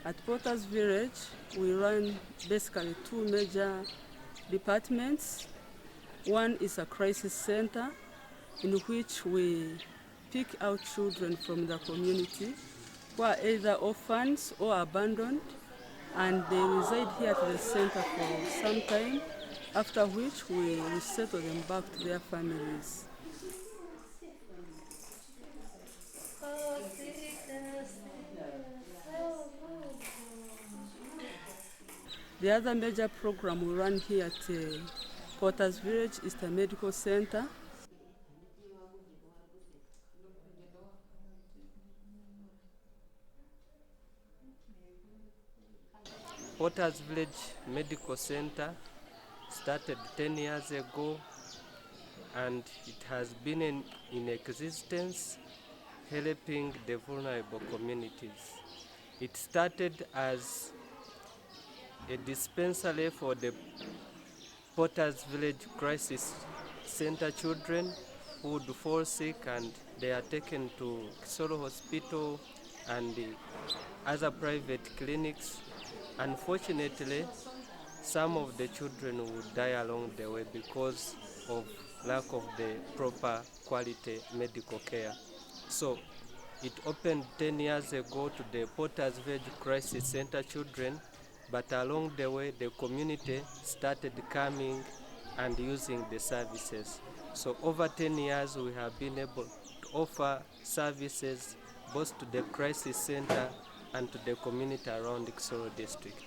At Potter's Village, we run basically two major departments. One is a crisis center in which we pick out children from the community who are either orphans or abandoned, and they reside here at the center for some time, after which we settle them back to their families. The other major program we run here at Potter's Village is the medical center. Potter's Village Medical Center started 10 years ago, and it has been in existence helping the vulnerable communities. It started as a dispensary for the Potter's Village Crisis Center children who would fall sick, and they are taken to Kisoro Hospital and the other private clinics. Unfortunately, some of the children would die along the way because of lack of the proper quality medical care. So it opened 10 years ago to the Potter's Village Crisis Center children, but along the way the community started coming and using the services. So over 10 years we have been able to offer services both to the crisis center and to the community around the Kisoro district.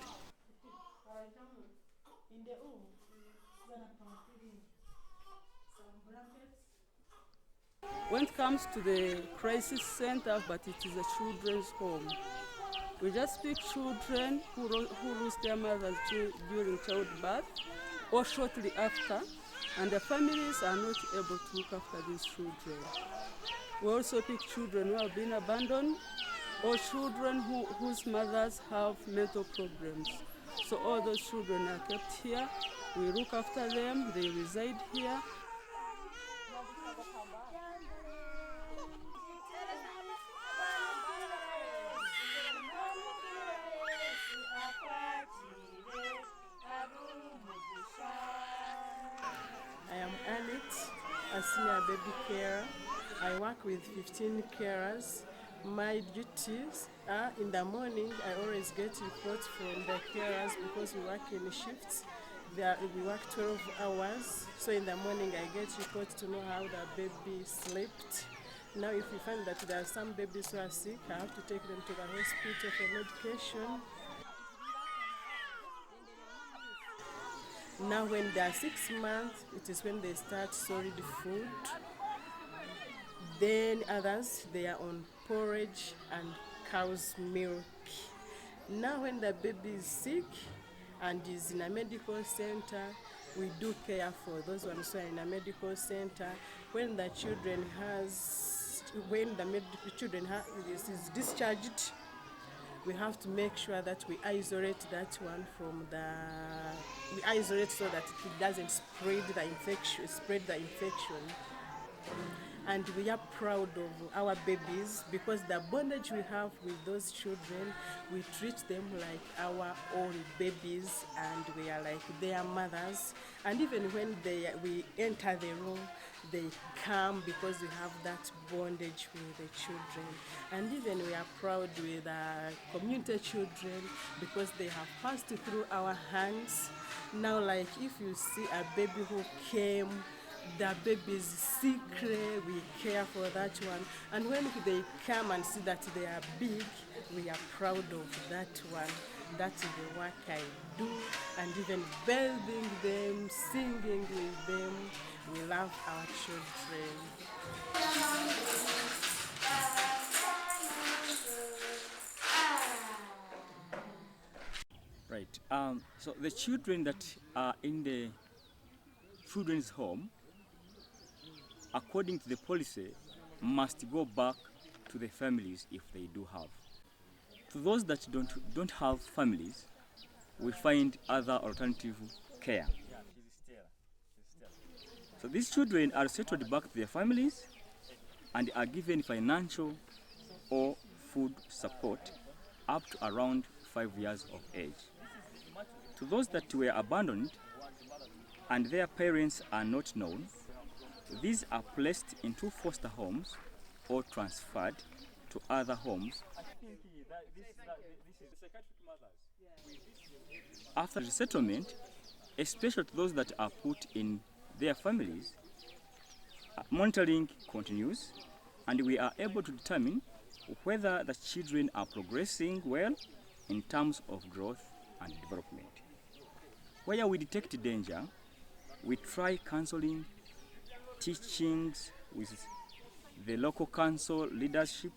When it comes to the crisis center, but it is a children's home, we just pick children who lose their mothers during childbirth or shortly after, and the families are not able to look after these children. We also pick children who have been abandoned or children whose mothers have mental problems. So all those children are kept here. We look after them. They reside here. I am Annette, a senior baby carer. I work with 15 carers. My duties are in the morning. I always get reports from the carers because we work in shifts. We work 12 hours. So in the morning I get reports to know how the baby slept. Now if we find that there are some babies who are sick, I have to take them to the hospital for medication. Now when they are 6 months, it is when they start solid food. Then others, they are on porridge and cow's milk. Now when the baby is sick and is in a medical center, we do care for those ones who are in a medical center. When the children is discharged, we have to make sure that we isolate that one we isolate so that it doesn't spread the infection. And we are proud of our babies because the bondage we have with those children, we treat them like our own babies, and we are like their mothers. And even when we enter the room, they come because we have that bondage with the children. And even we are proud with our community children because they have passed through our hands. Now, like if you see a baby who came, the baby is sick, we care for that one. And when they come and see that they are big, we are proud of that one. That is the work I do, and even bathing them, singing with them. We love our children. Right. So the children that are in the children's home, according to the policy, must go back to the families if they do have. To those that don't have families, we find other alternative care. So these children are settled back to their families and are given financial or food support up to around 5 years of age. To those that were abandoned and their parents are not known, these are placed into foster homes or transferred to other homes. After resettlement, especially to those that are put in their families, monitoring continues and we are able to determine whether the children are progressing well in terms of growth and development. Where we detect danger, we try counseling, teachings with the local council leadership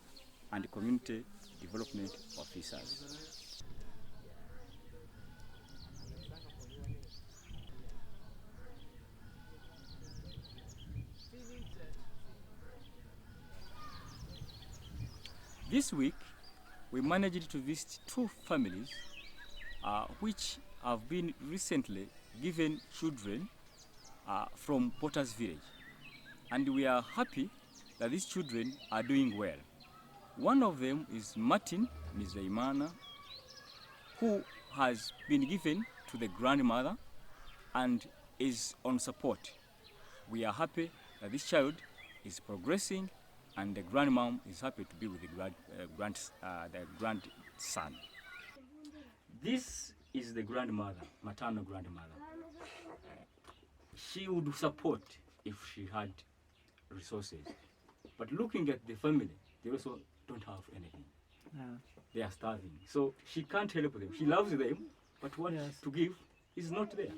and community development officers. This week, we managed to visit 2 families which have been recently given children from Potter's Village. And we are happy that these children are doing well. One of them is Martin Mizraimana, who has been given to the grandmother and is on support. We are happy that this child is progressing and the grandmom is happy to be with the grandson. This is the grandmother, maternal grandmother. She would support if she had resources. But looking at the family, they also don't have anything. They are starving. So she can't help them. She loves them, but what to give is not there.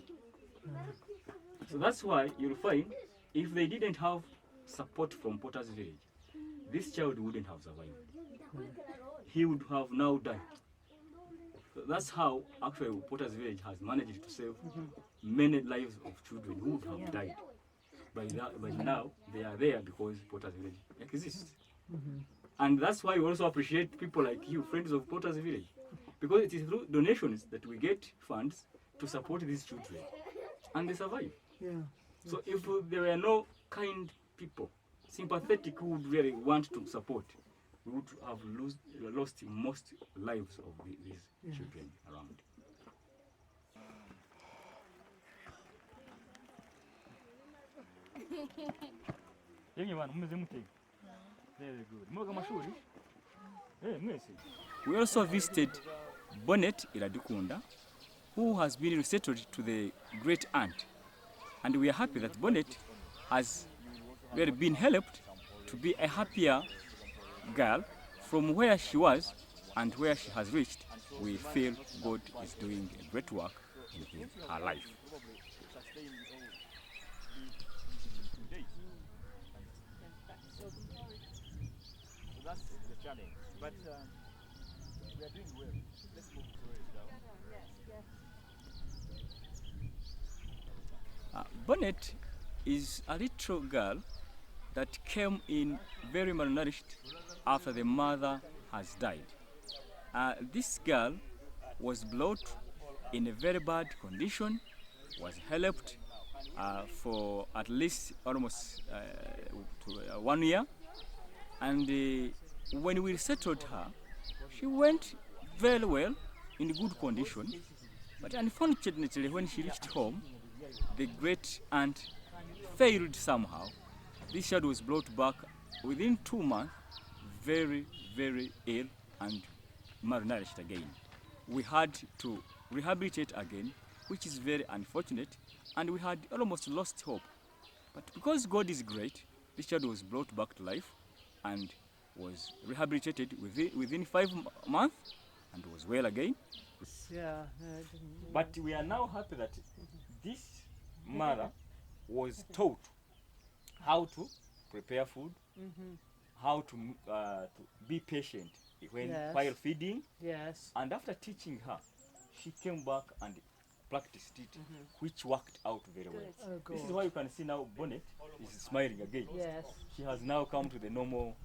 So that's why you'll find if they didn't have support from Potter's Village, this child wouldn't have survived. He would have now died. So that's how actually Potter's Village has managed to save many lives of children who would have died. By now, they are there because Potter's Village exists. And that's why we also appreciate people like you, friends of Potter's Village, because it is through donations that we get funds to support these children, and they survive. So if there were no kind people, sympathetic who would really want to support, we would have lost most lives of these children around. We also visited Bonnet Iradukunda, who has been resettled to the great aunt, and we are happy that Bonnet has really been helped to be a happier girl from where she was and where she has reached. We feel God is doing a great work in her life. That's the challenge, but we are doing well. Let's move to it. Bonnet is a little girl that came in very malnourished after the mother has died. This girl was brought in a very bad condition, was helped for at least almost 1 year. And when we settled her, she went very well, in good condition. But unfortunately, when she reached home, the great aunt failed somehow. This child was brought back within 2 months, very, very ill and malnourished again. We had to rehabilitate again, which is very unfortunate, and we had almost lost hope. But because God is great, this child was brought back to life and was rehabilitated within 5 months and was well again. But we are now happy that this mother was taught how to prepare food, how to be patient while feeding. And after teaching her, she came back and practiced it, which worked out very well. This is why you can see now Bonnet is smiling again. She has now come to the normal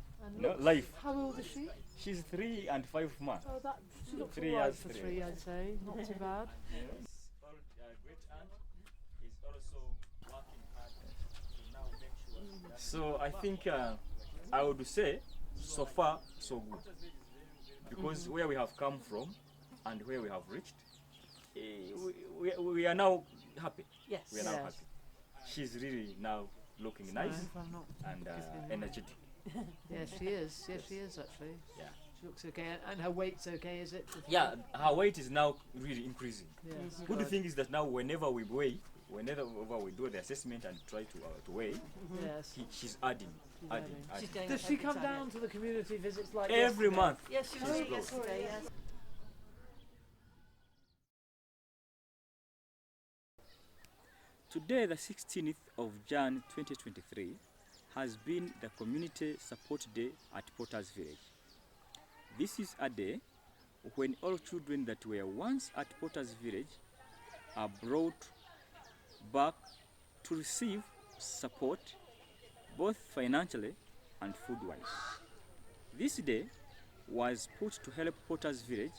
life. How old is she? She's 3 and 5 months. Oh, that she looks 3 all right years, for 3 3, I'd say. Not too bad. Great aunt is also working hard to now make sure that. So I think I would say so far so good, because where we have come from, and where we have reached, we are now happy. Yes. We are now Yes. happy. She's really now looking nice and energetic. Yes, she is. Yes, she is actually. Yeah. She looks okay, and her weight's okay, is it? Yeah, her weight is now really increasing. Yes. Good thing is that now whenever we weigh, whenever we do the assessment and try to weigh, Yes. she's adding. She's going Does up she every come time, down to the community visits like Every yesterday? month. Yes, she was She's here close. yesterday, yes. Today, the 16th of Jan 2023, has been the Community Support Day at Potter's Village. This is a day when all children that were once at Potter's Village are brought back to receive support, both financially and food-wise. This day was put to help Potter's Village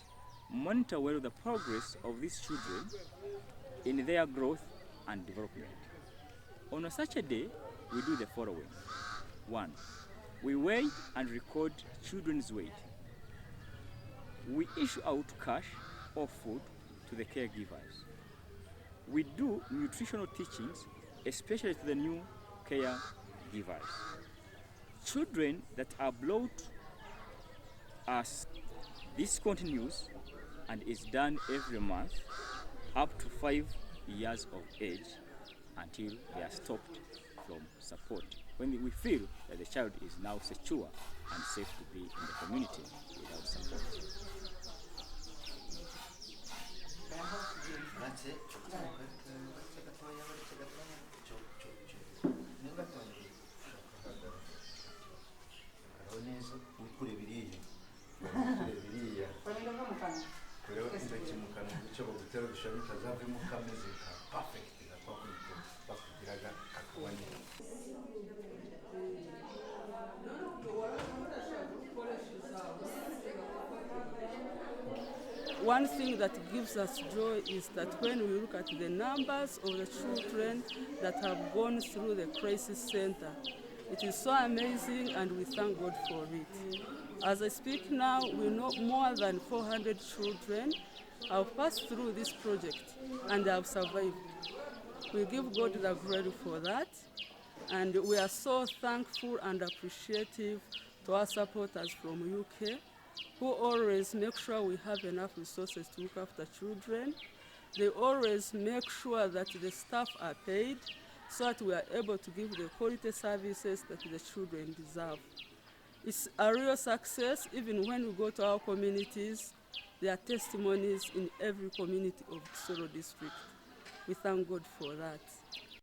monitor well the progress of these children in their growth and development. On such a day, we do the following. 1. We weigh and record children's weight. We issue out cash or food to the caregivers. We do nutritional teachings, especially to the new caregivers. Children that are brought us, this continues and is done every month up to 5 years of age until they are stopped from support. When we feel that the child is now secure and safe to be in the community without support. That's it. wikure biriya rero intoki mu kanwa icyo bagutera udushami bitazavemo kameze ka perfect gapfa bakugiraga kakaba neza. One thing that gives us joy is that when we look at the numbers of the children that have gone through the crisis center, it is so amazing and we thank God for it. As I speak now, we know more than 400 children have passed through this project and have survived. We give God the glory for that, and we are so thankful and appreciative to our supporters from UK, who always make sure we have enough resources to look after children. They always make sure that the staff are paid so that we are able to give the quality services that the children deserve. It's a real success. Even when we go to our communities, there are testimonies in every community of Kisoro district. We thank God for that.